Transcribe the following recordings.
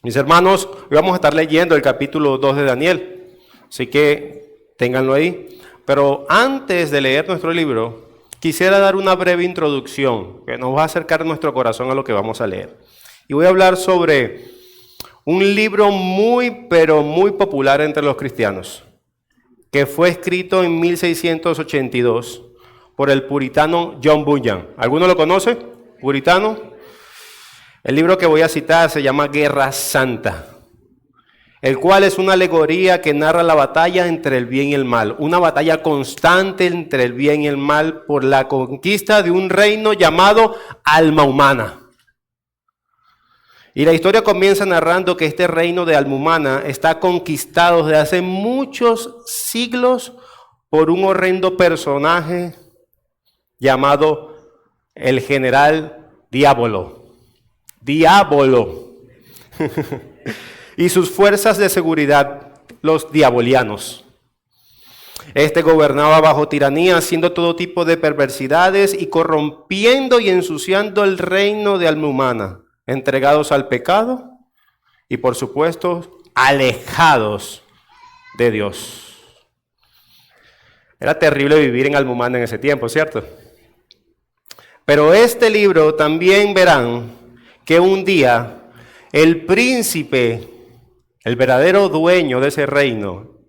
Mis hermanos, hoy vamos a estar leyendo el capítulo 2 de Daniel, así que ténganlo ahí. Pero antes de leer nuestro libro, quisiera dar una breve introducción que nos va a acercar nuestro corazón a lo que vamos a leer. Y voy a hablar sobre un libro muy, pero muy popular entre los cristianos, que fue escrito en 1682 por el puritano John Bunyan. ¿Alguno lo conoce? ¿Puritano? El libro que voy a citar se llama Guerra Santa, el cual es una alegoría que narra la batalla entre el bien y el mal, una batalla constante entre el bien y el mal por la conquista de un reino llamado Alma Humana. Y la historia comienza narrando que este reino de Alma Humana está conquistado desde hace muchos siglos por un horrendo personaje llamado el general Diablo. Y sus fuerzas de seguridad, los diabolianos. Este gobernaba bajo tiranía, haciendo todo tipo de perversidades y corrompiendo y ensuciando el reino de Alma Humana, entregados al pecado y, por supuesto, alejados de Dios. Era terrible vivir en Alma Humana en ese tiempo, ¿cierto? Pero este libro también verán que un día el príncipe, el verdadero dueño de ese reino,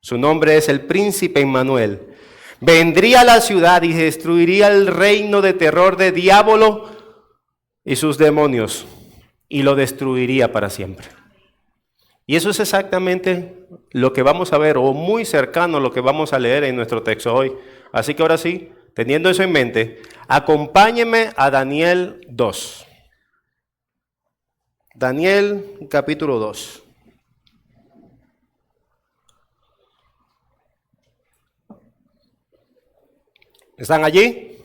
su nombre es el príncipe Emmanuel, vendría a la ciudad y destruiría el reino de terror de Diablo y sus demonios, y lo destruiría para siempre. Y eso es exactamente lo que vamos a ver, o muy cercano a lo que vamos a leer en nuestro texto hoy. Así que ahora sí, teniendo eso en mente, acompáñenme a Daniel 2. Daniel capítulo 2. ¿Están allí?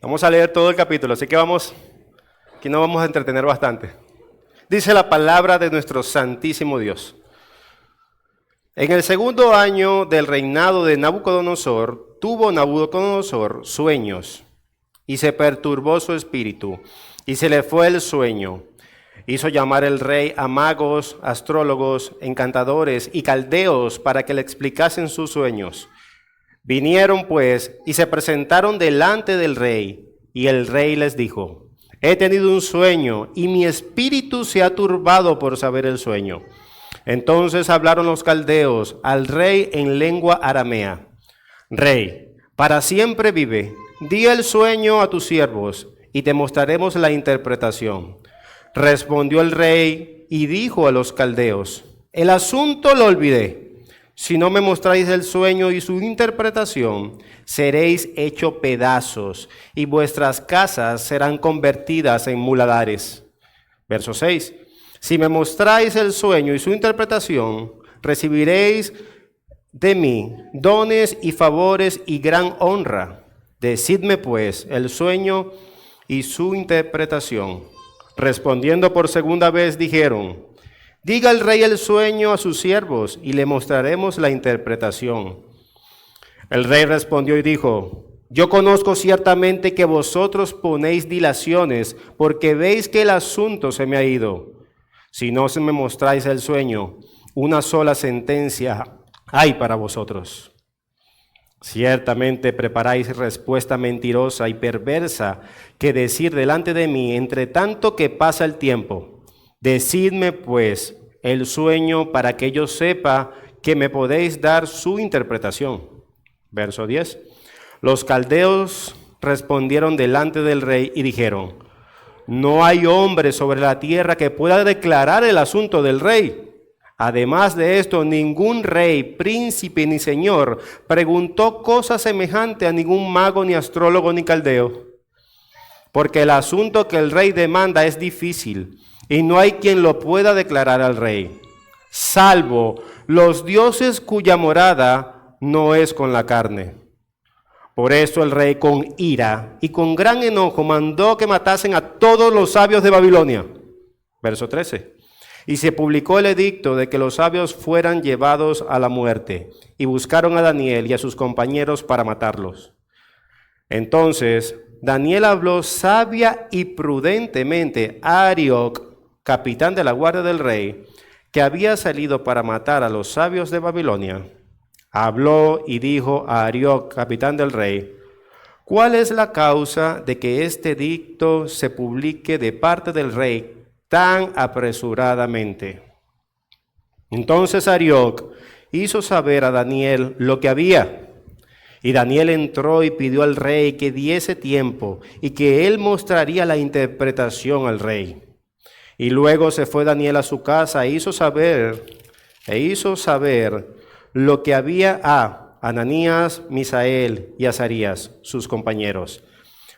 Vamos a leer todo el capítulo, así que aquí nos vamos a entretener bastante. Dice la palabra de nuestro santísimo Dios. En el segundo año del reinado de Nabucodonosor, tuvo Nabucodonosor sueños, y se perturbó su espíritu, y se le fue el sueño. Hizo llamar el rey a magos, astrólogos, encantadores y caldeos para que le explicasen sus sueños. Vinieron pues y se presentaron delante del rey, y el rey les dijo: he tenido un sueño, y mi espíritu se ha turbado por saber el sueño. Entonces hablaron los caldeos al rey en lengua aramea: Rey, para siempre vive, di el sueño a tus siervos, y te mostraremos la interpretación. Respondió el rey y dijo a los caldeos: el asunto lo olvidé. Si no me mostráis el sueño y su interpretación, seréis hecho pedazos, y vuestras casas serán convertidas en muladares. Verso 6. Si me mostráis el sueño y su interpretación, recibiréis de mí dones y favores y gran honra. Decidme pues el sueño y su interpretación. Respondiendo por segunda vez dijeron: diga el rey el sueño a sus siervos y le mostraremos la interpretación. El rey respondió y dijo: yo conozco ciertamente que vosotros ponéis dilaciones porque veis que el asunto se me ha ido. Si no se me mostráis el sueño, una sola sentencia hay para vosotros. Ciertamente preparáis respuesta mentirosa y perversa que decir delante de mí, entre tanto que pasa el tiempo. Decidme pues el sueño para que yo sepa que me podéis dar su interpretación. Verso 10. Los caldeos respondieron delante del rey y dijeron: no hay hombre sobre la tierra que pueda declarar el asunto del rey. Además de esto, ningún rey, príncipe ni señor preguntó cosa semejante a ningún mago, ni astrólogo, ni caldeo. Porque el asunto que el rey demanda es difícil, y no hay quien lo pueda declarar al rey, salvo los dioses cuya morada no es con la carne. Por eso el rey con ira y con gran enojo mandó que matasen a todos los sabios de Babilonia. Verso 13. Y se publicó el edicto de que los sabios fueran llevados a la muerte, y buscaron a Daniel y a sus compañeros para matarlos. Entonces Daniel habló sabia y prudentemente a Arioc, capitán de la guardia del rey, que había salido para matar a los sabios de Babilonia, habló y dijo a Arioc, capitán del rey: ¿cuál es la causa de que este edicto se publique de parte del rey tan apresuradamente? Entonces Arioc hizo saber a Daniel lo que había. Y Daniel entró y pidió al rey que diese tiempo y que él mostraría la interpretación al rey. Y luego se fue Daniel a su casa e hizo saber lo que había a Ananías, Misael y Azarías, sus compañeros,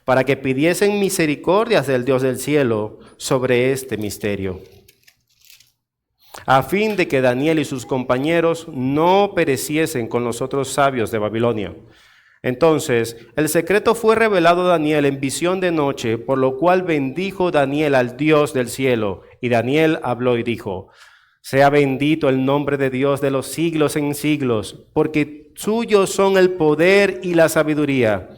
para que pidiesen misericordias del Dios del cielo sobre este misterio, a fin de que Daniel y sus compañeros no pereciesen con los otros sabios de Babilonia. Entonces el secreto fue revelado a Daniel en visión de noche, por lo cual bendijo Daniel al Dios del cielo. Y Daniel habló y dijo: sea bendito el nombre de Dios de los siglos en siglos, porque suyos son el poder y la sabiduría.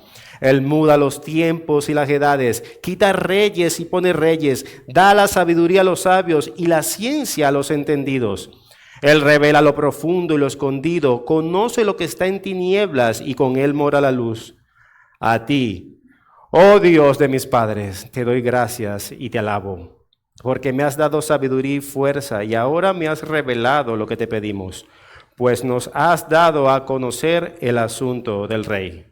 Él muda los tiempos y las edades, quita reyes y pone reyes, da la sabiduría a los sabios y la ciencia a los entendidos. Él revela lo profundo y lo escondido, conoce lo que está en tinieblas y con él mora la luz. A ti, oh Dios de mis padres, te doy gracias y te alabo, porque me has dado sabiduría y fuerza y ahora me has revelado lo que te pedimos, pues nos has dado a conocer el asunto del rey.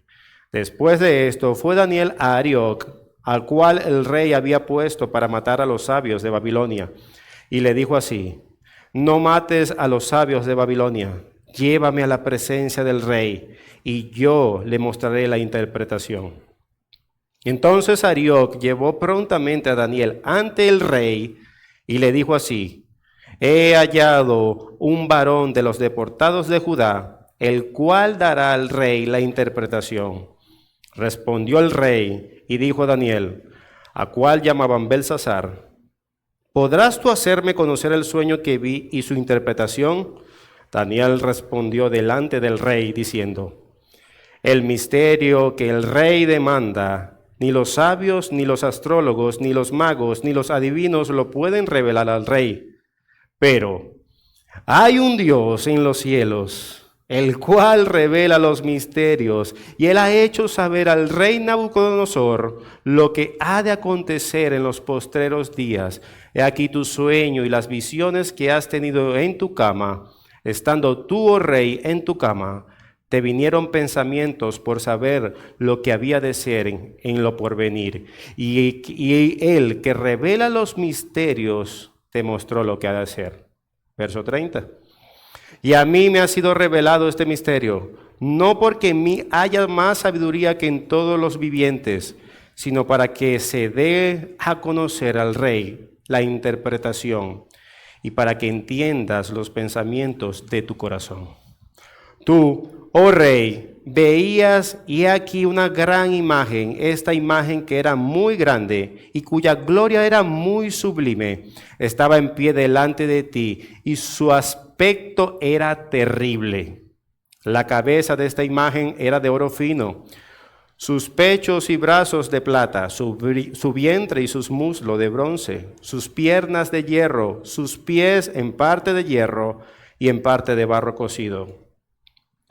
Después de esto fue Daniel a Arioc, al cual el rey había puesto para matar a los sabios de Babilonia, y le dijo así: no mates a los sabios de Babilonia, llévame a la presencia del rey, y yo le mostraré la interpretación. Entonces Arioc llevó prontamente a Daniel ante el rey, y le dijo así: he hallado un varón de los deportados de Judá, el cual dará al rey la interpretación. Respondió el rey y dijo a Daniel, a cual llamaban Belsasar: ¿podrás tú hacerme conocer el sueño que vi y su interpretación? Daniel respondió delante del rey diciendo: el misterio que el rey demanda, ni los sabios, ni los astrólogos, ni los magos, ni los adivinos lo pueden revelar al rey. Pero hay un Dios en los cielos, el cual revela los misterios, y él ha hecho saber al rey Nabucodonosor lo que ha de acontecer en los postreros días. He aquí tu sueño y las visiones que has tenido en tu cama. Estando tú, oh rey, en tu cama, te vinieron pensamientos por saber lo que había de ser en lo porvenir. Y él que revela los misterios te mostró lo que ha de ser. Verso 30. Y a mí me ha sido revelado este misterio, no porque en mí haya más sabiduría que en todos los vivientes, sino para que se dé a conocer al rey la interpretación y para que entiendas los pensamientos de tu corazón. Tú, oh rey, veías y he aquí una gran imagen, esta imagen que era muy grande y cuya gloria era muy sublime, estaba en pie delante de ti y su aspecto era terrible. La cabeza de esta imagen era de oro fino, sus pechos y brazos de plata, su vientre y sus muslos de bronce, sus piernas de hierro, sus pies en parte de hierro y en parte de barro cocido.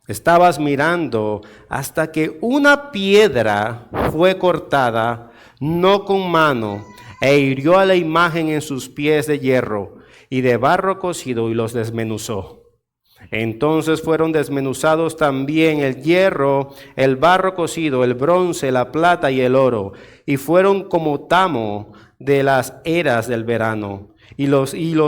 Estabas mirando hasta que una piedra fue cortada, no con mano, e hirió a la imagen en sus pies de hierro y de barro cocido y los desmenuzó. Entonces fueron desmenuzados también el hierro, el barro cocido, el bronce, la plata y el oro, y fueron como tamo de las eras del verano, y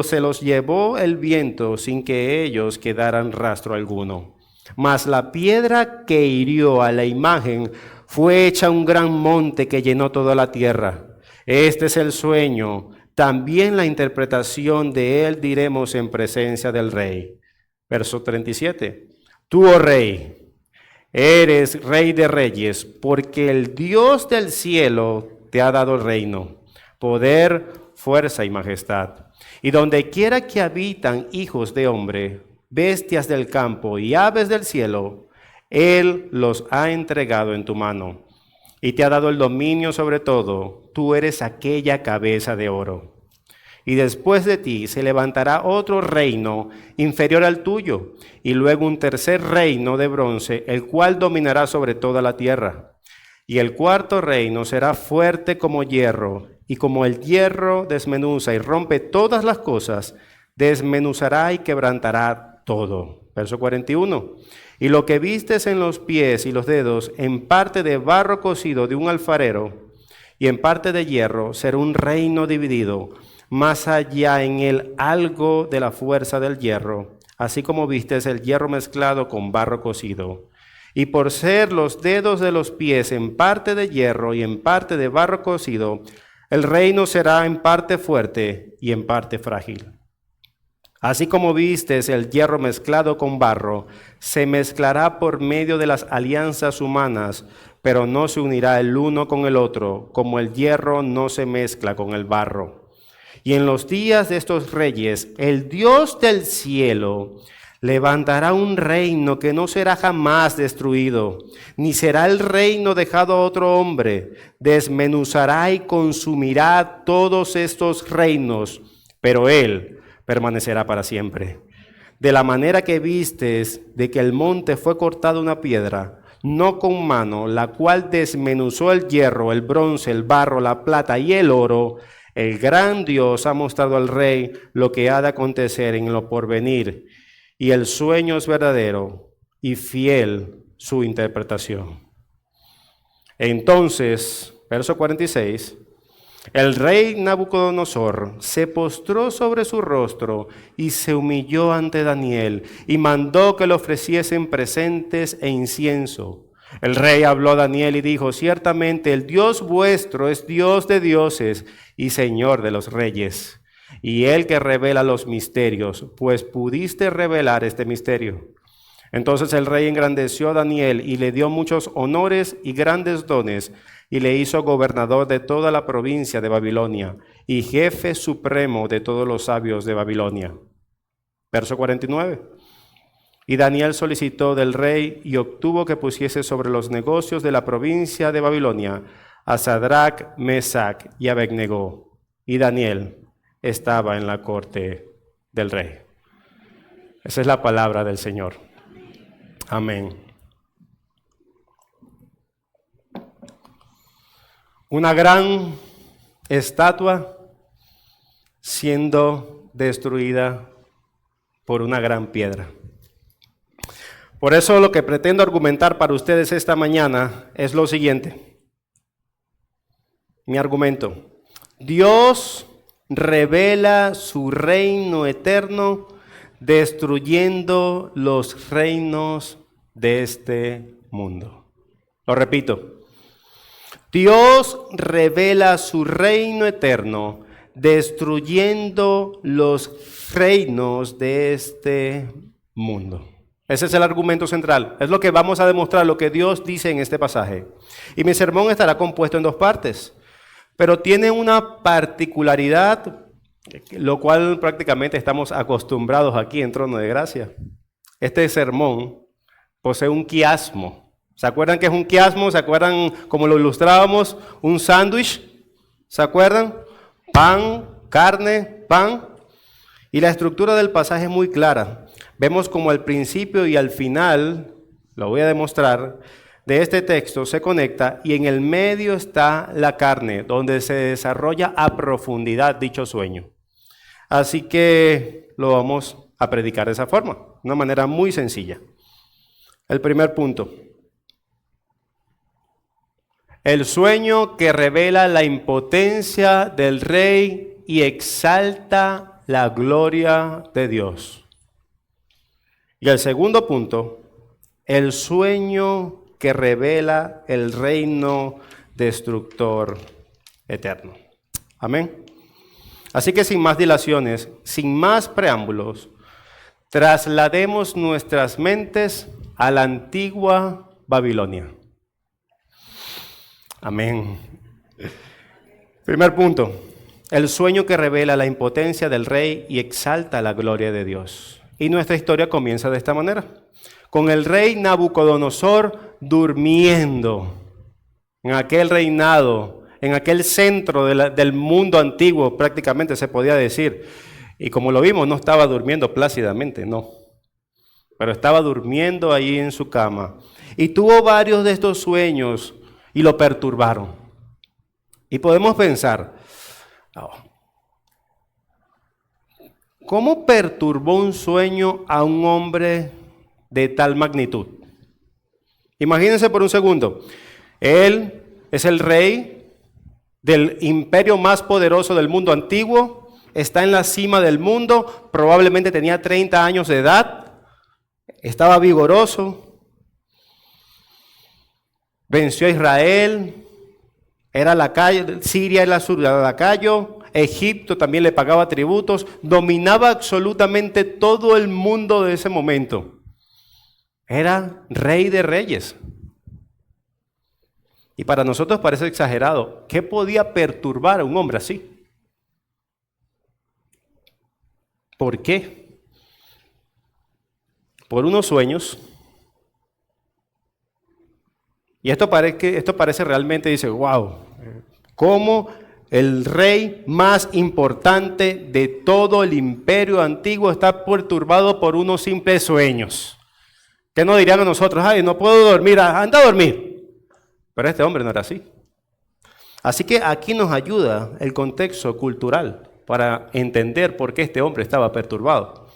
se los llevó el viento sin que ellos quedaran rastro alguno. Mas la piedra que hirió a la imagen fue hecha un gran monte que llenó toda la tierra. Este es el sueño, también la interpretación de él diremos en presencia del rey. Verso 37. Tú, oh rey, eres rey de reyes, porque el Dios del cielo te ha dado el reino, poder, fuerza y majestad. Y donde quiera que habitan hijos de hombre, bestias del campo y aves del cielo, él los ha entregado en tu mano y te ha dado el dominio sobre todo. Tú eres aquella cabeza de oro. y después de ti se levantará otro reino inferior al tuyo, y luego un tercer reino de bronce, el cual dominará sobre toda la tierra. Y el cuarto reino será fuerte como hierro, y como el hierro desmenuza y rompe todas las cosas, desmenuzará y quebrantará todo. Verso 41. Y lo que vistes en los pies y los dedos, en parte de barro cocido de un alfarero, y en parte de hierro, será un reino dividido, más allá en él algo de la fuerza del hierro, así como vistes el hierro mezclado con barro cocido. Y por ser los dedos de los pies en parte de hierro y en parte de barro cocido, el reino será en parte fuerte y en parte frágil. Así como vistes el hierro mezclado con barro, se mezclará por medio de las alianzas humanas, pero no se unirá el uno con el otro, como el hierro no se mezcla con el barro. Y en los días de estos reyes, el Dios del cielo levantará un reino que no será jamás destruido, ni será el reino dejado a otro hombre. Desmenuzará y consumirá todos estos reinos, pero él permanecerá para siempre. De la manera que vistes de que el monte fue cortado una piedra, no con mano, la cual desmenuzó el hierro, el bronce, el barro, la plata y el oro, el gran Dios ha mostrado al rey lo que ha de acontecer en lo porvenir, y el sueño es verdadero y fiel su interpretación. Entonces, verso 46, el rey Nabucodonosor se postró sobre su rostro y se humilló ante Daniel y mandó que le ofreciesen presentes e incienso. El rey habló a Daniel y dijo: ciertamente el Dios vuestro es Dios de dioses y Señor de los reyes, y Él que revela los misterios, pues pudiste revelar este misterio. Entonces el rey engrandeció a Daniel y le dio muchos honores y grandes dones, y le hizo gobernador de toda la provincia de Babilonia, y jefe supremo de todos los sabios de Babilonia. Verso 49. Y Daniel solicitó del rey y obtuvo que pusiese sobre los negocios de la provincia de Babilonia a Sadrach, Mesach y Abednego. Y Daniel estaba en la corte del rey. Esa es la palabra del Señor. Amén. Una gran estatua siendo destruida por una gran piedra. Por eso lo que pretendo argumentar para ustedes esta mañana es lo siguiente. Mi argumento: Dios revela su reino eterno destruyendo los reinos de este mundo. Lo repito. Dios revela su reino eterno destruyendo los reinos de este mundo. Ese es el argumento central. Es lo que vamos a demostrar, lo que Dios dice en este pasaje. Y mi sermón estará compuesto en dos partes, pero tiene una particularidad, lo cual prácticamente estamos acostumbrados aquí en Trono de Gracia. Este sermón posee un quiasmo. ¿Se acuerdan qué es un quiasmo? ¿Se acuerdan cómo lo ilustrábamos? Un sándwich. ¿Se acuerdan? Pan, carne, pan. Y la estructura del pasaje es muy clara. Vemos como al principio y al final, lo voy a demostrar, de este texto se conecta y en el medio está la carne, donde se desarrolla a profundidad dicho sueño. Así que lo vamos a predicar de esa forma, de una manera muy sencilla. El primer punto. El sueño que revela la impotencia del rey y exalta la gloria de Dios. Y el segundo punto, el sueño que revela el reino destructor eterno. Amén. Así que sin más dilaciones, sin más preámbulos, traslademos nuestras mentes a la antigua Babilonia. Amén. Primer punto, el sueño que revela la impotencia del rey y exalta la gloria de Dios. Y nuestra historia comienza de esta manera, con el rey Nabucodonosor durmiendo en aquel reinado en aquel centro del mundo antiguo, prácticamente se podía decir. Y como lo vimos, no estaba durmiendo plácidamente, no. Pero estaba durmiendo ahí en su cama. Y tuvo varios de estos sueños y lo perturbaron. Y podemos pensar, ¿cómo perturbó un sueño a un hombre de tal magnitud? Imagínense por un segundo, él es el rey del imperio más poderoso del mundo antiguo, está en la cima del mundo, probablemente tenía 30 años de edad, estaba vigoroso, venció a Israel, era lacayo, Siria era su lacayo, Egipto también le pagaba tributos, dominaba absolutamente todo el mundo de ese momento. Era rey de reyes. Y para nosotros parece exagerado. ¿Qué podía perturbar a un hombre así? ¿Por qué? Por unos sueños. Y esto parece realmente, dice, wow, ¿cómo el rey más importante de todo el imperio antiguo está perturbado por unos simples sueños? ¿Qué nos dirían a nosotros? Ay, no puedo dormir, anda a dormir. Pero este hombre no era así. Así que aquí nos ayuda el contexto cultural para entender por qué este hombre estaba perturbado.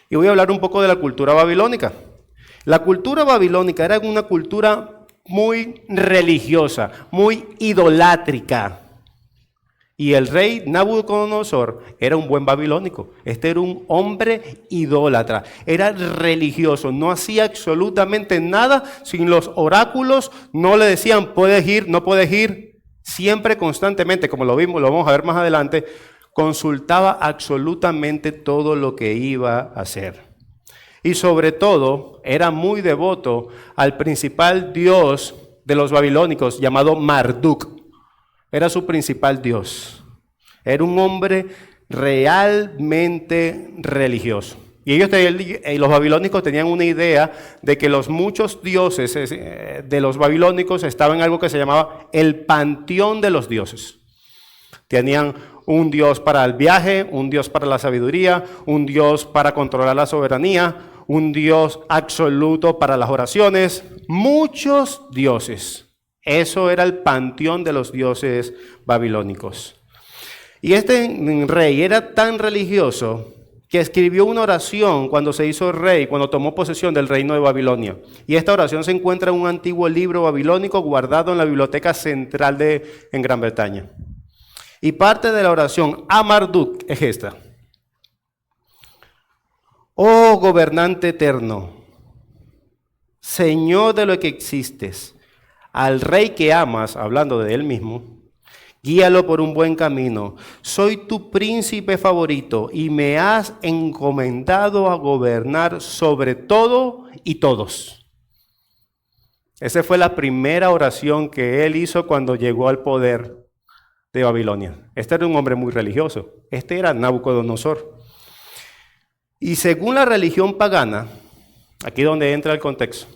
Y voy a hablar un poco de la cultura babilónica. La cultura babilónica era una cultura muy religiosa, muy idolátrica. Y el rey Nabucodonosor era un buen babilónico. Este era un hombre idólatra, era religioso, no hacía absolutamente nada sin los oráculos, no le decían puedes ir, no puedes ir. Siempre, constantemente, como lo vamos a ver más adelante, consultaba absolutamente todo lo que iba a hacer. Y sobre todo, era muy devoto al principal dios de los babilónicos llamado Marduk. Era su principal dios. Era un hombre realmente religioso. Y los babilónicos tenían una idea de que los muchos dioses de los babilónicos estaban en algo que se llamaba el panteón de los dioses. Tenían un dios para el viaje, un dios para la sabiduría, un dios para controlar la soberanía, un dios absoluto para las oraciones, muchos dioses. Eso era el panteón de los dioses babilónicos. Y este rey era tan religioso que escribió una oración cuando se hizo rey, cuando tomó posesión del reino de Babilonia. Y esta oración se encuentra en un antiguo libro babilónico guardado en la biblioteca central en Gran Bretaña. Y parte de la oración a Marduk es esta. Oh gobernante eterno, Señor de lo que existes, al rey que amas, hablando de él mismo, guíalo por un buen camino. Soy tu príncipe favorito y me has encomendado a gobernar sobre todo y todos. Esa fue la primera oración que él hizo cuando llegó al poder de Babilonia. Este era un hombre muy religioso. Este era Nabucodonosor. Y según la religión pagana, aquí donde entra el contexto,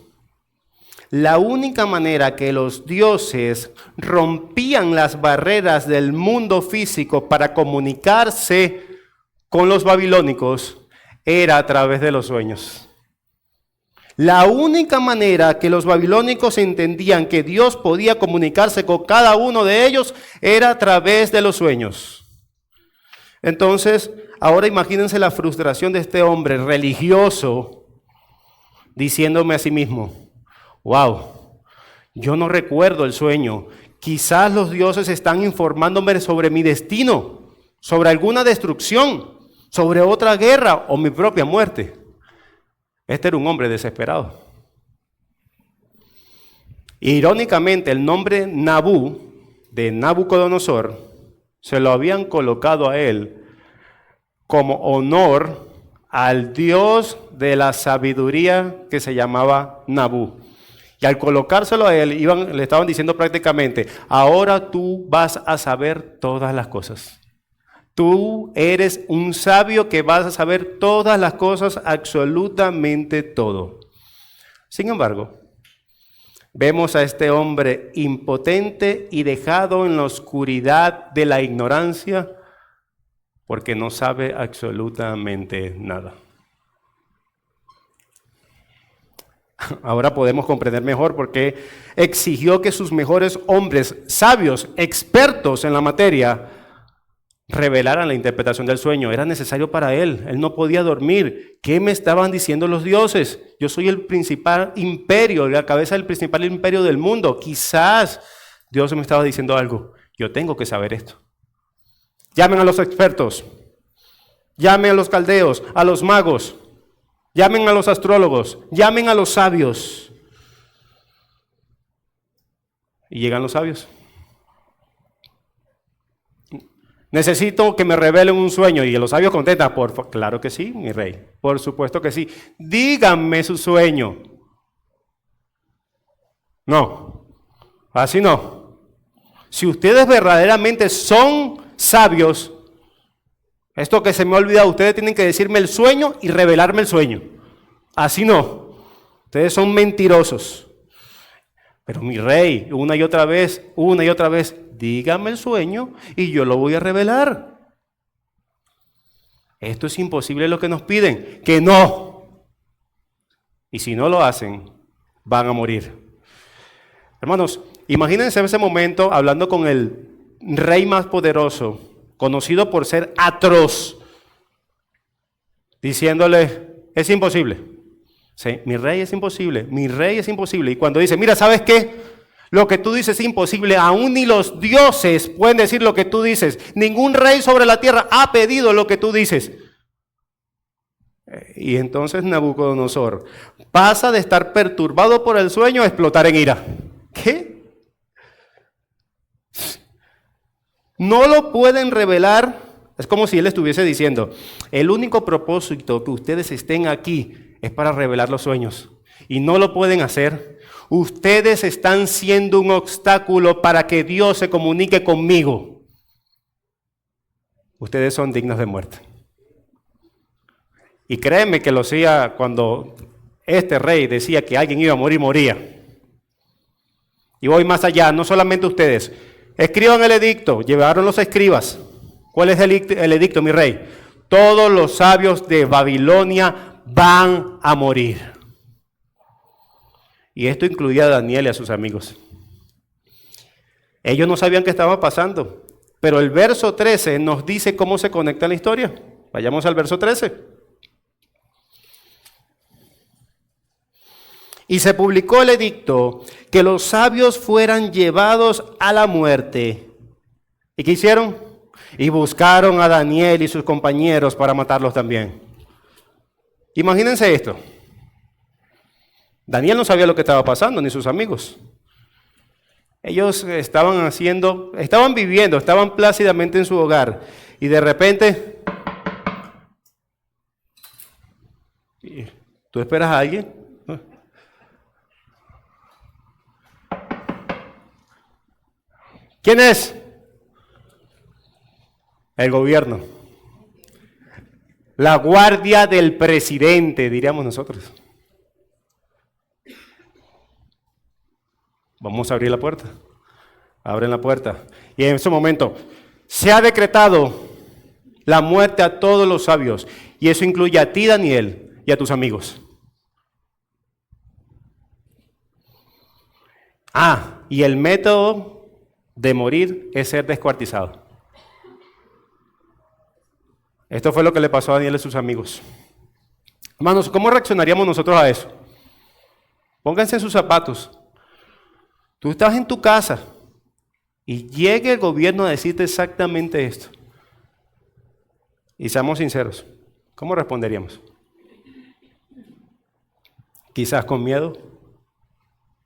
la única manera que los dioses rompían las barreras del mundo físico para comunicarse con los babilónicos era a través de los sueños. La única manera que los babilónicos entendían que Dios podía comunicarse con cada uno de ellos era a través de los sueños. Entonces, ahora imagínense la frustración de este hombre religioso diciéndome a sí mismo, wow, yo no recuerdo el sueño. Quizás los dioses están informándome sobre mi destino, sobre alguna destrucción, sobre otra guerra o mi propia muerte. Este era un hombre desesperado. Irónicamente, el nombre Nabú, de Nabucodonosor, se lo habían colocado a él como honor al dios de la sabiduría que se llamaba Nabú. Y al colocárselo a él, le estaban diciendo prácticamente, ahora tú vas a saber todas las cosas. Tú eres un sabio que vas a saber todas las cosas, absolutamente todo. Sin embargo, Vemos a este hombre impotente y dejado en la oscuridad de la ignorancia porque no sabe absolutamente nada. Ahora podemos comprender mejor por qué exigió que sus mejores hombres, sabios, expertos en la materia, revelaran la interpretación del sueño. Era necesario para él. Él no podía dormir. ¿Qué me estaban diciendo los dioses? Yo soy el principal imperio, la cabeza del principal imperio del mundo. Quizás Dios me estaba diciendo algo. Yo tengo que saber esto. Llamen a los expertos. Llamen a los caldeos, a los magos. Llamen a los astrólogos. Llamen a los sabios. Y llegan los sabios. Necesito que me revelen un sueño. Y los sabios contestan, claro que sí, mi rey. Por supuesto que sí. Díganme su sueño. No, así no. Si ustedes verdaderamente son sabios, esto que se me ha olvidado, ustedes tienen que decirme el sueño y revelarme el sueño. Así no. Ustedes son mentirosos. Pero mi rey, una y otra vez, dígame el sueño y yo lo voy a revelar. Esto es imposible lo que nos piden, que no. Y si no lo hacen, van a morir. Hermanos, imagínense ese momento hablando con el rey más poderoso, conocido por ser atroz, diciéndole, es imposible. Sí, mi rey es imposible. Y cuando dice, mira, ¿sabes qué? Lo que tú dices es imposible, aún ni los dioses pueden decir lo que tú dices. Ningún rey sobre la tierra ha pedido lo que tú dices. Y entonces Nabucodonosor pasa de estar perturbado por el sueño a explotar en ira. ¿Qué? No lo pueden revelar. Es como si él estuviese diciendo, el único propósito que ustedes estén aquí es para revelar los sueños. Y no lo pueden hacer. Ustedes están siendo un obstáculo para que Dios se comunique conmigo. Ustedes son dignos de muerte. Y créeme que lo hacía cuando este rey decía que alguien iba a morir, moría. Y voy más allá, no solamente ustedes. Escriban el edicto, llevaron los escribas. ¿Cuál es el edicto, mi rey? Todos los sabios de Babilonia van a morir. Y esto incluía a Daniel y a sus amigos. Ellos no sabían qué estaba pasando, pero el verso 13 nos dice cómo se conecta la historia. Vayamos al verso 13. Y se publicó el edicto que los sabios fueran llevados a la muerte. ¿Y qué hicieron? Y buscaron a Daniel y sus compañeros para matarlos también. Imagínense esto. Daniel no sabía lo que estaba pasando, ni sus amigos. Ellos estaban viviendo, estaban plácidamente en su hogar. Y de repente, ¿tú esperas a alguien? ¿Quién es? El gobierno. La guardia del presidente, diríamos nosotros. Vamos a abrir la puerta. Abren la puerta. Y en ese momento se ha decretado la muerte a todos los sabios. Y eso incluye a ti, Daniel, y a tus amigos. Y el método de morir es ser descuartizado. Esto fue lo que le pasó a Daniel y a sus amigos. Hermanos, ¿cómo reaccionaríamos nosotros a eso? Pónganse en sus zapatos. Tú estás en tu casa y llegue el gobierno a decirte exactamente esto. Y seamos sinceros, ¿cómo responderíamos? Quizás con miedo.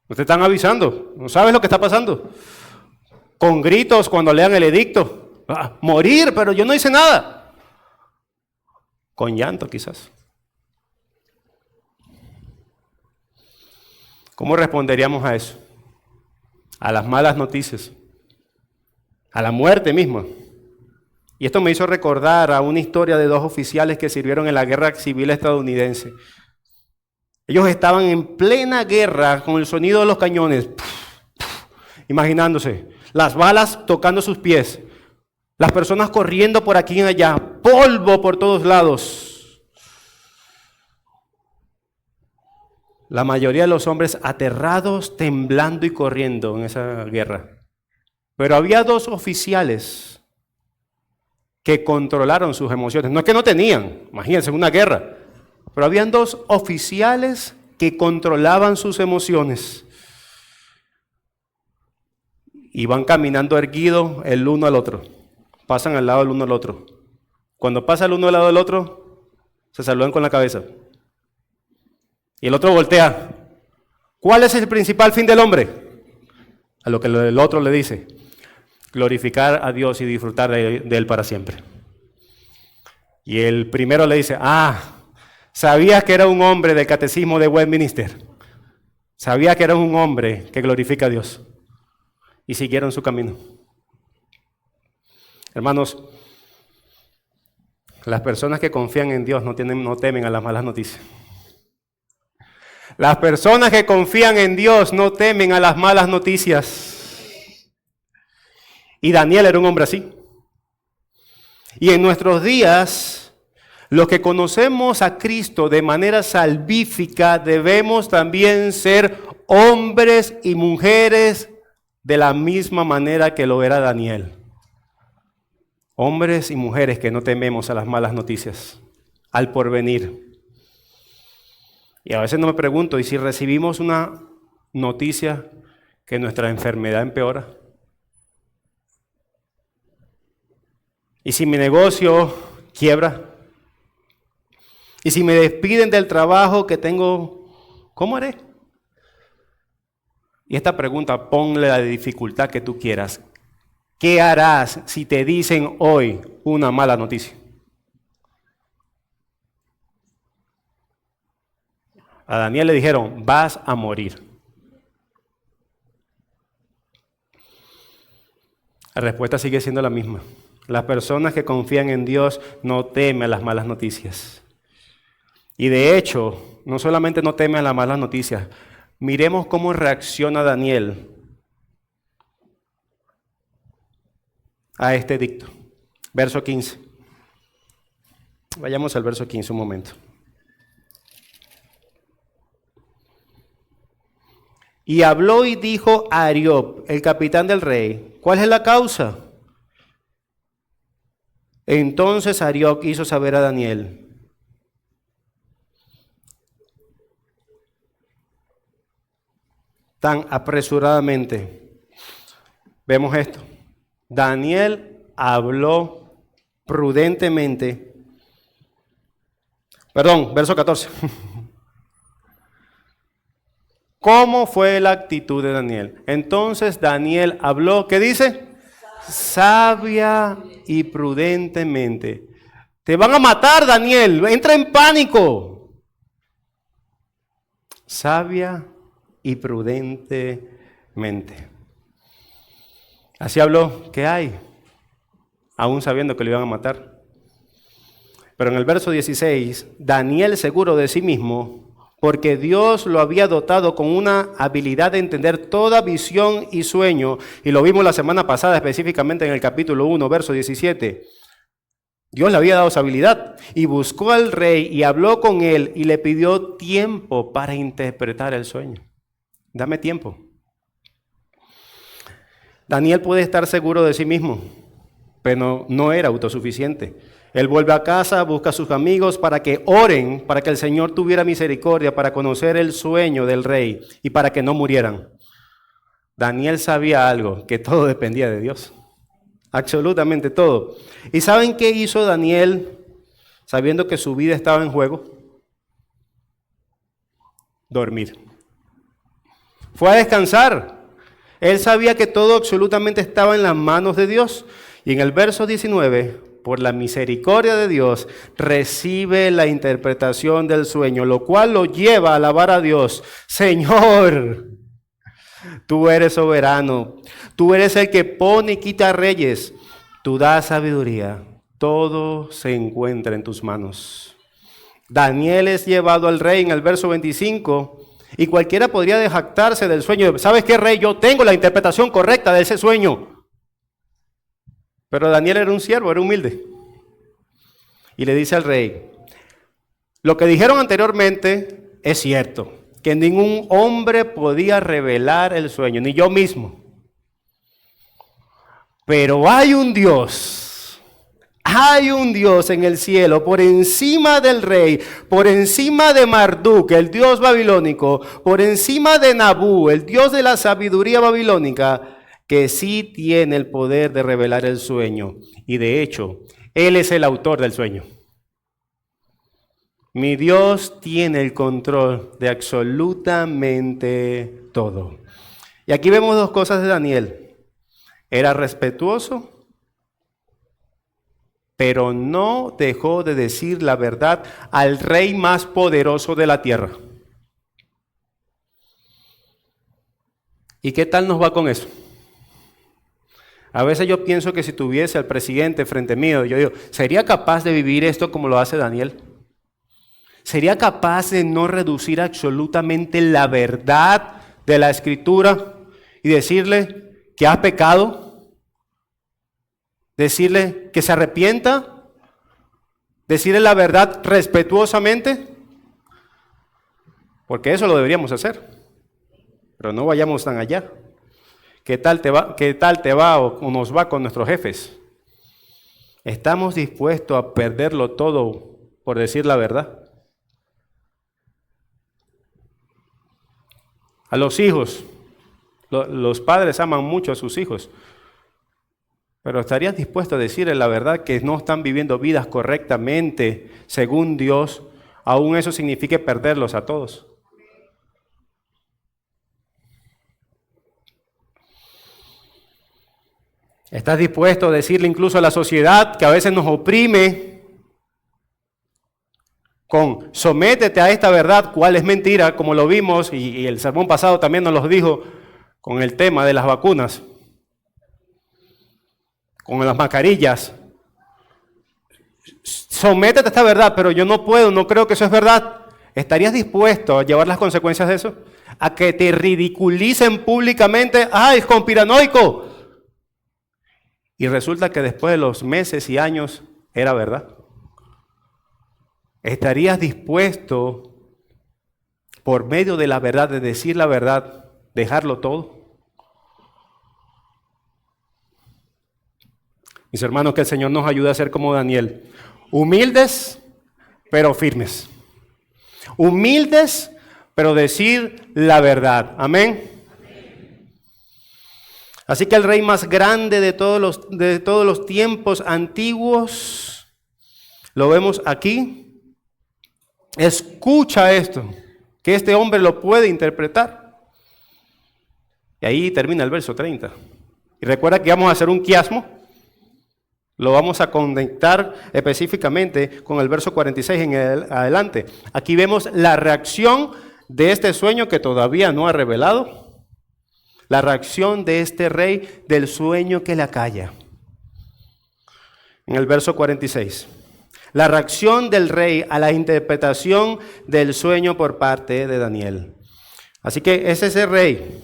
No te están avisando, no sabes lo que está pasando. Con gritos cuando lean el edicto. Morir, pero yo no hice nada. Con llanto quizás. ¿Cómo responderíamos a eso? A las malas noticias, a la muerte misma. Y esto me hizo recordar a una historia de dos oficiales que sirvieron en la guerra civil estadounidense. Ellos estaban en plena guerra con el sonido de los cañones, imaginándose, las balas tocando sus pies, las personas corriendo por aquí y allá, polvo por todos lados. La mayoría de los hombres aterrados, temblando y corriendo en esa guerra. Pero había dos oficiales que controlaron sus emociones. No es que no tenían, imagínense, una guerra. Pero habían dos oficiales que controlaban sus emociones. Iban caminando erguidos el uno al otro. Pasan al lado del uno al otro. Cuando pasa el uno al lado del otro, se saludan con la cabeza. Y el otro voltea. ¿Cuál es el principal fin del hombre? A lo que el otro le dice: glorificar a Dios y disfrutar de Él para siempre. Y el primero le dice: sabías que era un hombre del catecismo de Westminster. Sabía que era un hombre que glorifica a Dios. Y siguieron su camino. Hermanos, las personas que confían en Dios no temen a las malas noticias. Las personas que confían en Dios no temen a las malas noticias. Y Daniel era un hombre así. Y en nuestros días, los que conocemos a Cristo de manera salvífica, debemos también ser hombres y mujeres de la misma manera que lo era Daniel. Hombres y mujeres que no tememos a las malas noticias, al porvenir. Y a veces no me pregunto, ¿y si recibimos una noticia que nuestra enfermedad empeora? ¿Y si mi negocio quiebra? ¿Y si me despiden del trabajo que tengo? ¿Cómo haré? Y esta pregunta, ponle la dificultad que tú quieras. ¿Qué harás si te dicen hoy una mala noticia? A Daniel le dijeron: vas a morir. La respuesta sigue siendo la misma. Las personas que confían en Dios no temen a las malas noticias. Y de hecho, no solamente no temen a las malas noticias, miremos cómo reacciona Daniel a este edicto. Verso 15. Vayamos al verso 15 un momento. Y habló y dijo a Arioc, el capitán del rey: ¿cuál es la causa? Entonces Arioc hizo saber a Daniel: tan apresuradamente. Vemos esto. Daniel habló prudentemente. Perdón, verso 14. ¿Cómo fue la actitud de Daniel? Entonces Daniel habló, ¿qué dice? Sabia y prudentemente. Te van a matar, Daniel, entra en pánico. Sabia y prudentemente. Así habló, ¿qué hay? Aún sabiendo que lo iban a matar. Pero en el verso 16, Daniel, seguro de sí mismo, porque Dios lo había dotado con una habilidad de entender toda visión y sueño, y lo vimos la semana pasada específicamente en el capítulo 1, verso 17. Dios le había dado esa habilidad, y buscó al rey y habló con él y le pidió tiempo para interpretar el sueño. Dame tiempo. Daniel puede estar seguro de sí mismo, pero no era autosuficiente. Él vuelve a casa, busca a sus amigos para que oren, para que el Señor tuviera misericordia, para conocer el sueño del rey y para que no murieran. Daniel sabía algo, que todo dependía de Dios. Absolutamente todo. ¿Y saben qué hizo Daniel sabiendo que su vida estaba en juego? Dormir. Fue a descansar. Él sabía que todo absolutamente estaba en las manos de Dios. Y en el verso 19, por la misericordia de Dios, recibe la interpretación del sueño, lo cual lo lleva a alabar a Dios. Señor, tú eres soberano, tú eres el que pone y quita reyes, tú das sabiduría, todo se encuentra en tus manos. Daniel es llevado al rey en el verso 25 y cualquiera podría jactarse del sueño. ¿Sabes qué, rey? Yo tengo la interpretación correcta de ese sueño. Pero Daniel era un siervo, era humilde. Y le dice al rey, lo que dijeron anteriormente es cierto, que ningún hombre podía revelar el sueño, ni yo mismo. Pero hay un Dios en el cielo, por encima del rey, por encima de Marduk, el dios babilónico, por encima de Nabú, el dios de la sabiduría babilónica, que sí tiene el poder de revelar el sueño. Y de hecho, Él es el autor del sueño. Mi Dios tiene el control de absolutamente todo. Y aquí vemos dos cosas de Daniel. Era respetuoso, pero no dejó de decir la verdad al rey más poderoso de la tierra. ¿Y qué tal nos va con eso? A veces yo pienso que si tuviese al presidente frente mío, yo digo, ¿sería capaz de vivir esto como lo hace Daniel? ¿Sería capaz de no reducir absolutamente la verdad de la Escritura y decirle que ha pecado? Decirle que se arrepienta, decirle la verdad respetuosamente, porque eso lo deberíamos hacer, pero no vayamos tan allá. ¿Qué tal te va o nos va con nuestros jefes? ¿Estamos dispuestos a perderlo todo por decir la verdad? A los hijos, los padres aman mucho a sus hijos, pero ¿estarías dispuesto a decirle la verdad que no están viviendo vidas correctamente según Dios, aún eso signifique perderlos a todos? ¿Estás dispuesto a decirle incluso a la sociedad que a veces nos oprime con sométete a esta verdad, cuál es mentira, como lo vimos y el sermón pasado también nos lo dijo con el tema de las vacunas, con las mascarillas? Sométete a esta verdad, pero yo no puedo, no creo que eso es verdad. ¿Estarías dispuesto a llevar las consecuencias de eso? A que te ridiculicen públicamente, ¡ay, es conspiranoico! Y resulta que después de los meses y años era verdad. ¿Estarías dispuesto, por medio de la verdad, de decir la verdad, dejarlo todo? Mis hermanos, que el Señor nos ayude a ser como Daniel. Humildes, pero firmes. Humildes, pero decir la verdad. Amén. Así que el rey más grande de todos los tiempos antiguos, lo vemos aquí, escucha esto, que este hombre lo puede interpretar. Y ahí termina el verso 30. Y recuerda que vamos a hacer un quiasmo, lo vamos a conectar específicamente con el verso 46 en adelante. Aquí vemos la reacción de este sueño que todavía no ha revelado. La reacción de este rey del sueño que le acalla. En el verso 46. La reacción del rey a la interpretación del sueño por parte de Daniel. Así que ese rey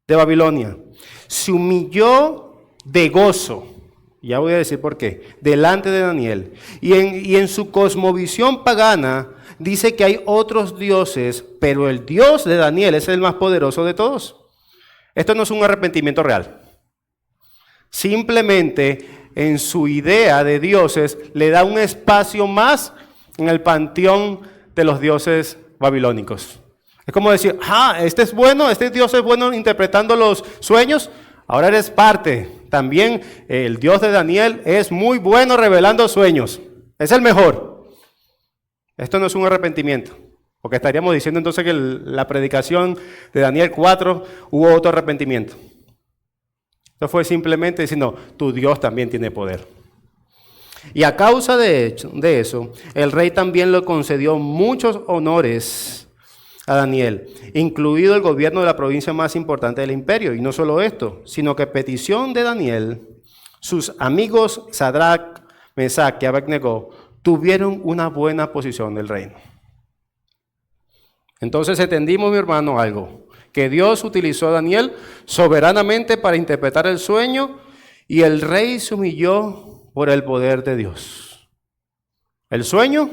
de Babilonia se humilló de gozo. Ya voy a decir por qué. Delante de Daniel. Y en su cosmovisión pagana dice que hay otros dioses, pero el Dios de Daniel es el más poderoso de todos. Esto no es un arrepentimiento real. Simplemente en su idea de dioses le da un espacio más en el panteón de los dioses babilónicos. Es como decir, este es bueno, este Dios es bueno interpretando los sueños, ahora eres parte. También el Dios de Daniel es muy bueno revelando sueños, es el mejor. Esto no es un arrepentimiento, porque estaríamos diciendo entonces que la predicación de Daniel 4 hubo otro arrepentimiento. Esto fue simplemente diciendo, tu Dios también tiene poder. Y a causa de eso, el rey también le concedió muchos honores a Daniel, incluido el gobierno de la provincia más importante del imperio. Y no solo esto, sino que petición de Daniel, sus amigos Sadrach, Mesach y Abednego tuvieron una buena posición del reino. Entonces entendimos, mi hermano, algo, que Dios utilizó a Daniel soberanamente para interpretar el sueño y el rey se humilló por el poder de Dios. El sueño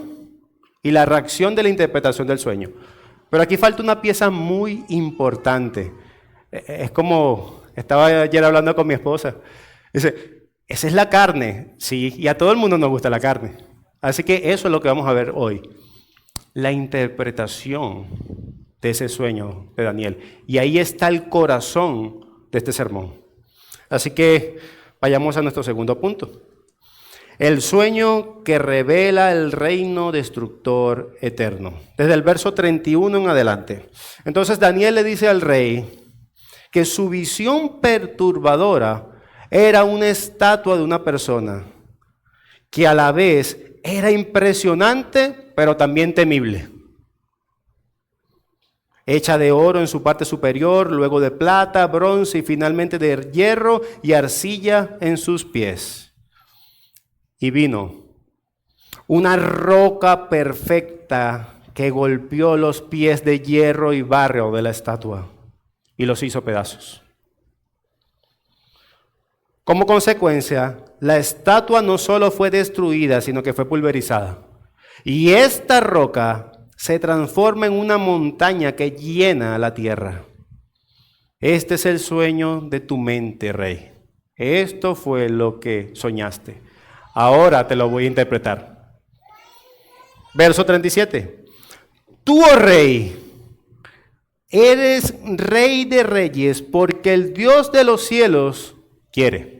y la reacción de la interpretación del sueño. Pero aquí falta una pieza muy importante. Es como, estaba ayer hablando con mi esposa, dice, esa es la carne, sí, y a todo el mundo nos gusta la carne. Así que eso es lo que vamos a ver hoy. La interpretación de ese sueño de Daniel. Y ahí está el corazón de este sermón. Así que vayamos a nuestro segundo punto. El sueño que revela el reino destructor eterno. Desde el verso 31 en adelante. Entonces Daniel le dice al rey que su visión perturbadora era una estatua de una persona que a la vez era impresionante, pero también temible. Hecha de oro en su parte superior, luego de plata, bronce y finalmente de hierro y arcilla en sus pies. Y vino una roca perfecta que golpeó los pies de hierro y barro de la estatua y los hizo pedazos. Como consecuencia, la estatua no solo fue destruida, sino que fue pulverizada. Y esta roca se transforma en una montaña que llena la tierra. Este es el sueño de tu mente, rey. Esto fue lo que soñaste. Ahora te lo voy a interpretar. Verso 37. Tú, oh rey, eres rey de reyes, porque el Dios de los cielos quiere.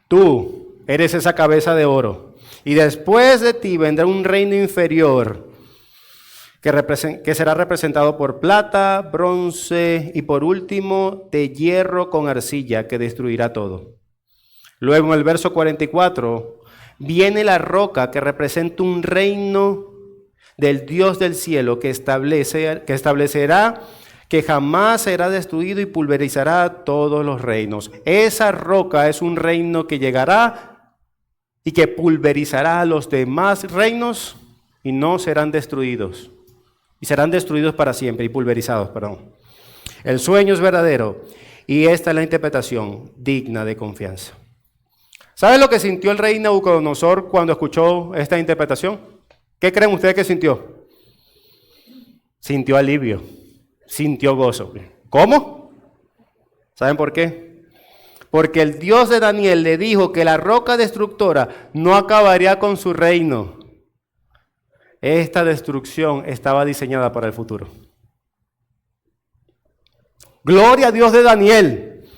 Tú eres esa cabeza de oro, y después de ti vendrá un reino inferior que será representado por plata, bronce y por último de hierro con arcilla que destruirá todo. Luego en el verso 44 viene la roca que representa un reino del Dios del cielo que establecerá que jamás será destruido y pulverizará todos los reinos. Esa roca es un reino que llegará y que pulverizará a los demás reinos y no serán destruidos. Y serán destruidos para siempre y pulverizados, perdón. El sueño es verdadero y esta es la interpretación digna de confianza. ¿Saben lo que sintió el rey Nabucodonosor cuando escuchó esta interpretación? ¿Qué creen ustedes que sintió? Sintió alivio. Sintió gozo. ¿Cómo? ¿Saben por qué? Porque el Dios de Daniel le dijo que la roca destructora no acabaría con su reino. Esta destrucción estaba diseñada para el futuro. Gloria a Dios de Daniel.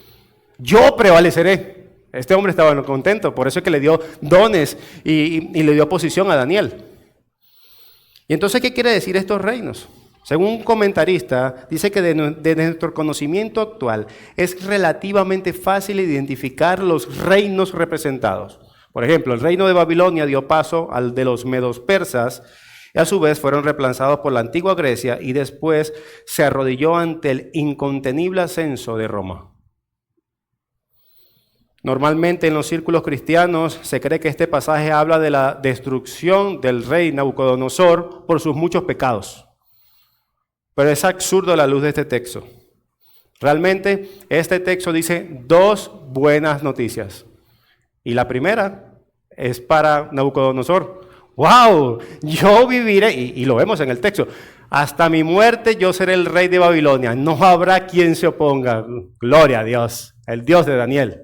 Yo prevaleceré. Este hombre estaba contento, por eso es que le dio dones y le dio posición a Daniel. Y entonces, ¿qué quiere decir estos reinos? Según un comentarista, dice que de nuestro conocimiento actual es relativamente fácil identificar los reinos representados. Por ejemplo, el reino de Babilonia dio paso al de los medos persas, y a su vez fueron reemplazados por la antigua Grecia y después se arrodilló ante el incontenible ascenso de Roma. Normalmente en los círculos cristianos se cree que este pasaje habla de la destrucción del rey Nabucodonosor por sus muchos pecados. Pero es absurdo a la luz de este texto. Realmente este texto dice dos buenas noticias. Y la primera es para Nabucodonosor. ¡Wow! Yo viviré, y lo vemos en el texto, hasta mi muerte yo seré el rey de Babilonia. No habrá quien se oponga. Gloria a Dios, el Dios de Daniel.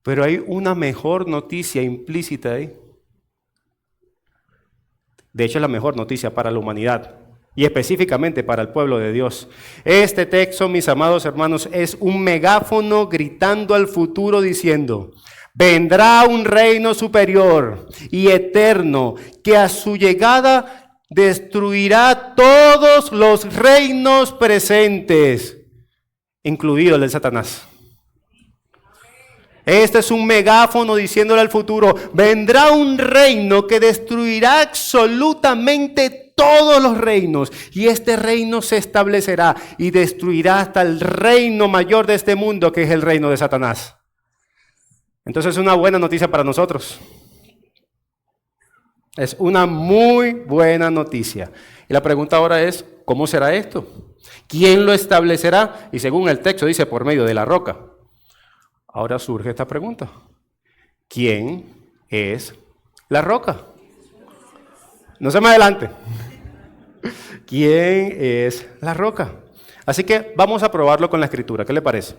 Pero hay una mejor noticia implícita ahí. De hecho, es la mejor noticia para la humanidad y específicamente para el pueblo de Dios. Este texto, mis amados hermanos, es un megáfono gritando al futuro diciendo: vendrá un reino superior y eterno que a su llegada destruirá todos los reinos presentes, incluido el de Satanás. Este es un megáfono diciéndole al futuro: vendrá un reino que destruirá absolutamente todos los reinos. Y este reino se establecerá y destruirá hasta el reino mayor de este mundo, que es el reino de Satanás. Entonces es una buena noticia para nosotros. Es una muy buena noticia. Y la pregunta ahora es, ¿cómo será esto? ¿Quién lo establecerá? Y según el texto dice, por medio de la roca. Ahora surge esta pregunta. ¿Quién es la roca? No se me adelante. ¿Quién es la roca? Así que vamos a probarlo con la escritura. ¿Qué le parece?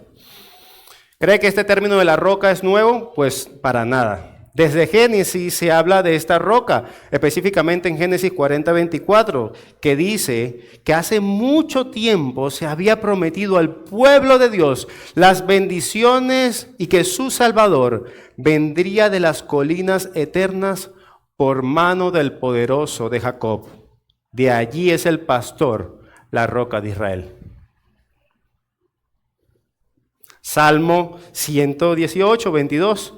¿Cree que este término de la roca es nuevo? Pues para nada. Desde Génesis se habla de esta roca, específicamente en Génesis 40:24, que dice que hace mucho tiempo se había prometido al pueblo de Dios las bendiciones y que su Salvador vendría de las colinas eternas por mano del poderoso de Jacob. De allí es el pastor, la roca de Israel. Salmo 118:22.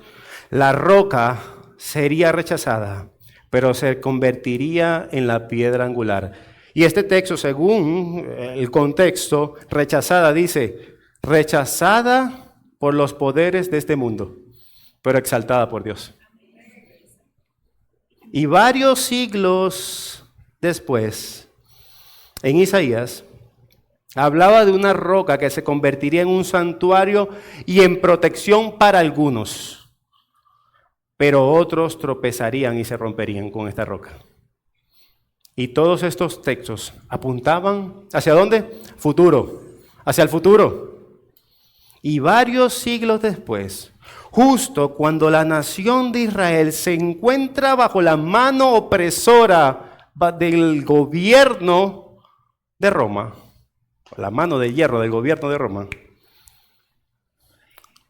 La roca sería rechazada, pero se convertiría en la piedra angular. Y este texto, según el contexto, rechazada dice, rechazada por los poderes de este mundo, pero exaltada por Dios. Y varios siglos después, en Isaías, hablaba de una roca que se convertiría en un santuario y en protección para algunos. Pero otros tropezarían y se romperían con esta roca. Y todos estos textos apuntaban ¿hacia dónde? Futuro, hacia el futuro. Y varios siglos después, justo cuando la nación de Israel se encuentra bajo la mano opresora del gobierno de Roma, la mano de hierro del gobierno de Roma,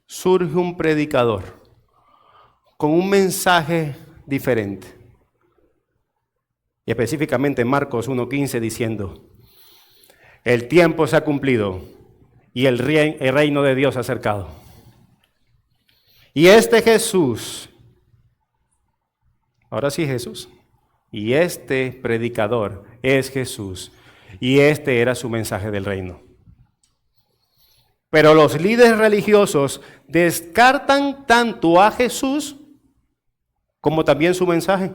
surge un predicador con un mensaje diferente. Y específicamente Marcos 1:15 diciendo, el tiempo se ha cumplido y el reino de Dios se ha acercado. Y este Jesús, ahora sí Jesús, y este predicador es Jesús, y este era su mensaje del reino. Pero los líderes religiosos descartan tanto a Jesús como también su mensaje.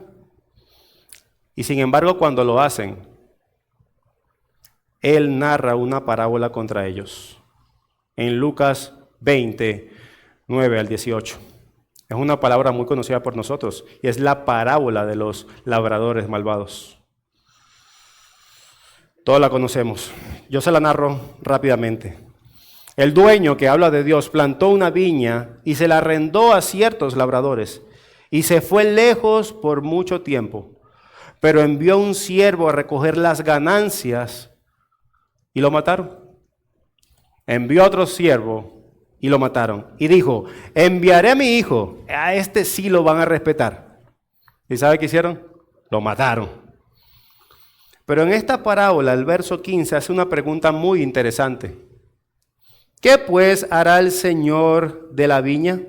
Y sin embargo, cuando lo hacen, Él narra una parábola contra ellos. En Lucas 20:9-18. Es una palabra muy conocida por nosotros y es la parábola de los labradores malvados. Todos la conocemos. Yo se la narro rápidamente. El dueño que habla de Dios plantó una viña y se la arrendó a ciertos labradores. Y se fue lejos por mucho tiempo, pero envió un siervo a recoger las ganancias y lo mataron. Envió a otro siervo y lo mataron. Y dijo, enviaré a mi hijo, a este sí lo van a respetar. ¿Y sabe qué hicieron? Lo mataron. Pero en esta parábola, el verso 15 hace una pregunta muy interesante. ¿Qué pues hará el Señor de la viña?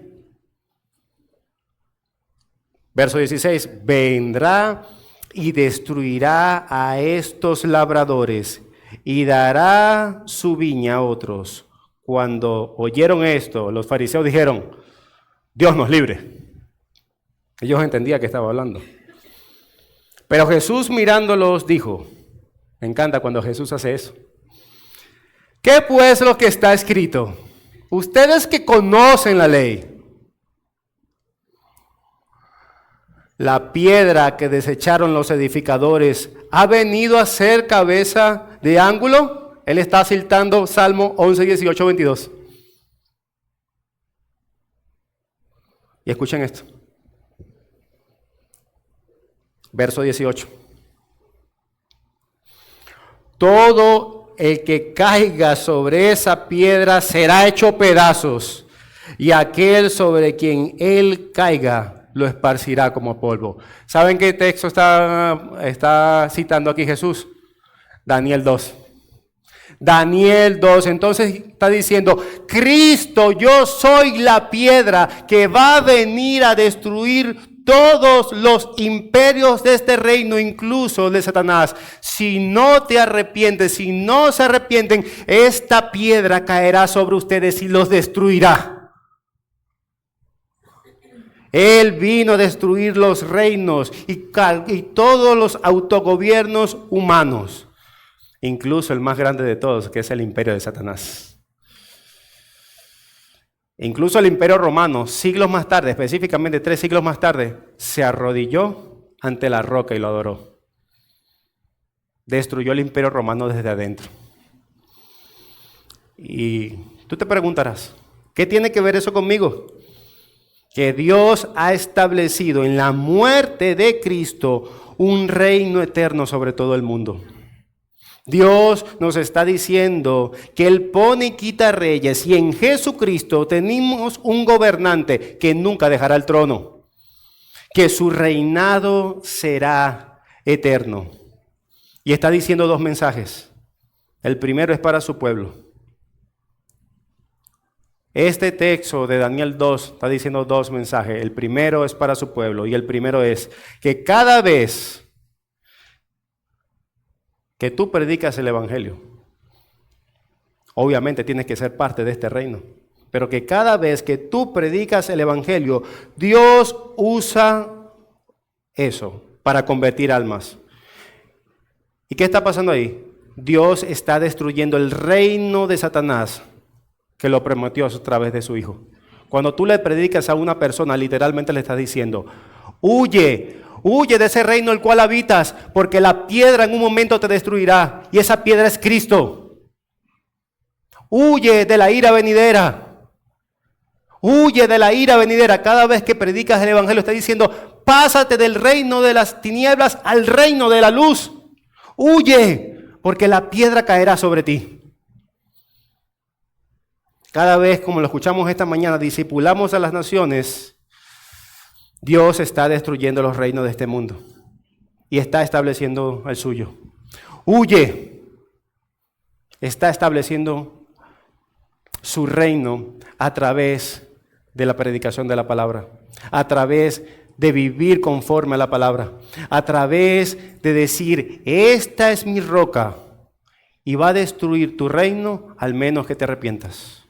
Verso 16, vendrá y destruirá a estos labradores y dará su viña a otros. Cuando oyeron esto, los fariseos dijeron, Dios nos libre. Ellos entendían que estaba hablando. Pero Jesús mirándolos dijo, me encanta cuando Jesús hace eso. ¿Qué pues lo que está escrito? Ustedes que conocen la ley. La piedra que desecharon los edificadores ha venido a ser cabeza de ángulo. Él está citando Salmo 11:18-22. Y escuchen esto. Verso 18. Todo el que caiga sobre esa piedra será hecho pedazos, y aquel sobre quien él caiga lo esparcirá como polvo. ¿Saben qué texto está citando aquí Jesús? Daniel 2. Daniel 2, entonces está diciendo, Cristo, yo soy la piedra que va a venir a destruir todos los imperios de este reino, incluso de Satanás. Si no te arrepientes, si no se arrepienten, esta piedra caerá sobre ustedes y los destruirá. Él vino a destruir los reinos y todos los autogobiernos humanos, incluso el más grande de todos, que es el imperio de Satanás. Incluso el imperio romano, siglos más tarde, específicamente 3 siglos más tarde, se arrodilló ante la roca y lo adoró. Destruyó el imperio romano desde adentro. Y tú te preguntarás, ¿qué tiene que ver eso conmigo? Que Dios ha establecido en la muerte de Cristo un reino eterno sobre todo el mundo. Dios nos está diciendo que Él pone y quita reyes y en Jesucristo tenemos un gobernante que nunca dejará el trono, que su reinado será eterno. Y está diciendo 2 mensajes. El primero es para su pueblo. Este texto de Daniel 2 está diciendo 2 mensajes. El primero es para su pueblo y el primero es que cada vez que tú predicas el evangelio, obviamente tienes que ser parte de este reino, pero que cada vez que tú predicas el evangelio, Dios usa eso para convertir almas. ¿Y qué está pasando ahí? Dios está destruyendo el reino de Satanás que lo prometió a través de su Hijo. Cuando tú le predicas a una persona, literalmente le estás diciendo, huye de ese reino el cual habitas, porque la piedra en un momento te destruirá, y esa piedra es Cristo. Huye de la ira venidera. Huye de la ira venidera. Cada vez que predicas el evangelio está diciendo, pásate del reino de las tinieblas al reino de la luz. Huye, porque la piedra caerá sobre ti. Cada vez, como lo escuchamos esta mañana, discipulamos a las naciones, Dios está destruyendo los reinos de este mundo y está estableciendo el suyo. Huye. Está estableciendo su reino a través de la predicación de la palabra, a través de vivir conforme a la palabra, a través de decir, esta es mi roca y va a destruir tu reino al menos que te arrepientas.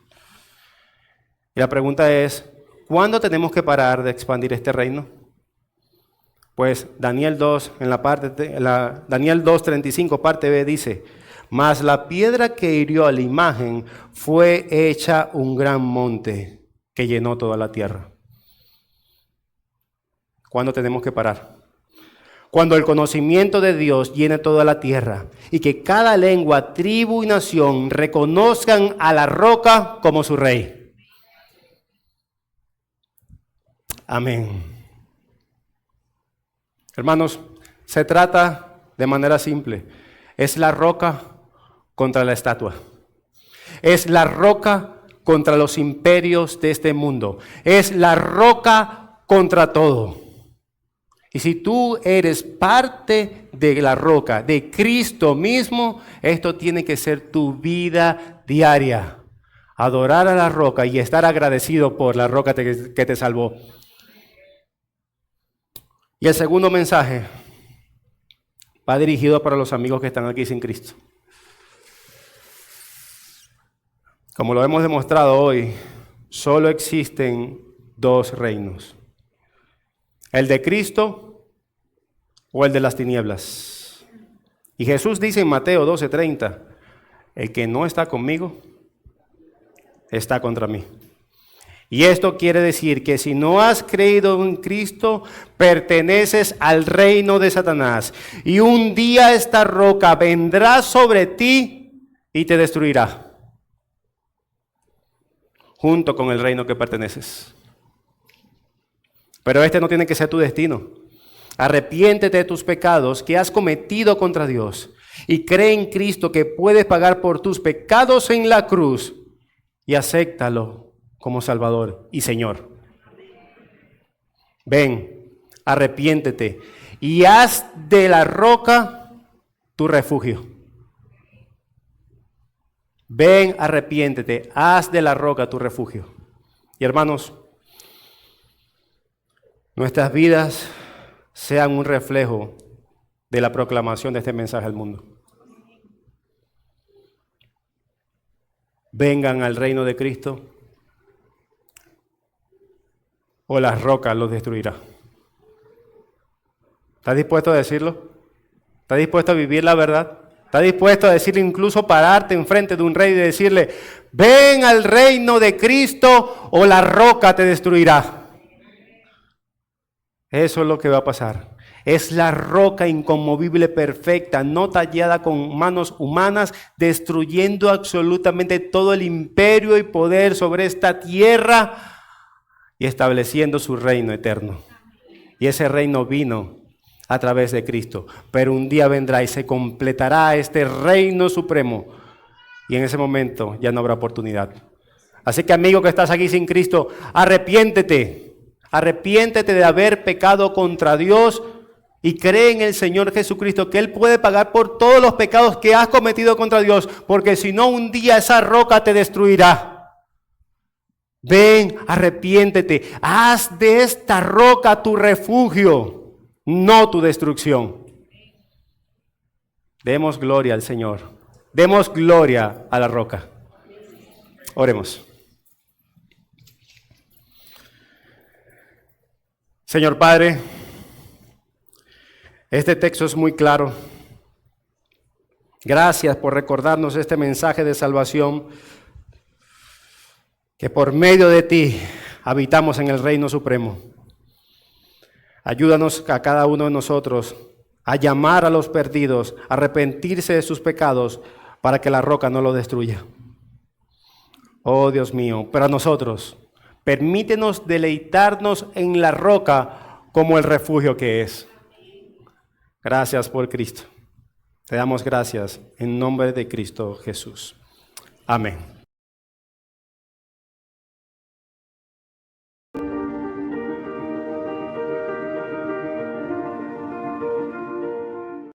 Y la pregunta es, ¿cuándo tenemos que parar de expandir este reino? Pues Daniel 2, Daniel 2:35, parte B, dice, mas la piedra que hirió a la imagen fue hecha un gran monte que llenó toda la tierra. ¿Cuándo tenemos que parar? Cuando el conocimiento de Dios llene toda la tierra y que cada lengua, tribu y nación reconozcan a la roca como su rey. Amén. Hermanos, se trata de manera simple. Es la roca contra la estatua. Es la roca contra los imperios de este mundo. Es la roca contra todo. Y si tú eres parte de la roca, de Cristo mismo, esto tiene que ser tu vida diaria. Adorar a la roca y estar agradecido por la roca que te salvó. Y el segundo mensaje va dirigido para los amigos que están aquí sin Cristo. Como lo hemos demostrado hoy, solo existen 2 reinos. El de Cristo o el de las tinieblas. Y Jesús dice en Mateo 12:30, el que no está conmigo, está contra mí. Y esto quiere decir que si no has creído en Cristo, perteneces al reino de Satanás. Y un día esta roca vendrá sobre ti y te destruirá, junto con el reino que perteneces. Pero este no tiene que ser tu destino. Arrepiéntete de tus pecados que has cometido contra Dios y cree en Cristo que puedes pagar por tus pecados en la cruz y acéptalo como Salvador y Señor. Ven, arrepiéntete y haz de la roca tu refugio. Ven, arrepiéntete, haz de la roca tu refugio. Y hermanos, nuestras vidas sean un reflejo de la proclamación de este mensaje al mundo. Vengan al reino de Cristo. o la roca los destruirá. ¿Estás dispuesto a decirlo? ¿Estás dispuesto a vivir la verdad? ¿Estás dispuesto a decirle, incluso pararte enfrente de un rey y decirle, ven al reino de Cristo o la roca te destruirá? Eso es lo que va a pasar. Es la roca inconmovible perfecta, no tallada con manos humanas, destruyendo absolutamente todo el imperio y poder sobre esta tierra y estableciendo su reino eterno. Y ese reino vino a través de Cristo, pero un día vendrá y se completará este reino supremo, y en ese momento ya no habrá oportunidad. Así que, amigo que estás aquí sin Cristo, arrepiéntete de haber pecado contra Dios y cree en el Señor Jesucristo, que Él puede pagar por todos los pecados que has cometido contra Dios, porque si no, un día esa roca te destruirá. Ven, arrepiéntete, haz de esta roca tu refugio, no tu destrucción. Demos gloria al Señor. Demos gloria a la roca. Oremos. Señor Padre, este texto es muy claro. Gracias por recordarnos este mensaje de salvación, que por medio de ti habitamos en el reino supremo. Ayúdanos a cada uno de nosotros a llamar a los perdidos, a arrepentirse de sus pecados para que la roca no lo destruya. Oh Dios mío, pero a nosotros, permítenos deleitarnos en la roca como el refugio que es. Gracias por Cristo. Te damos gracias en nombre de Cristo Jesús. Amén.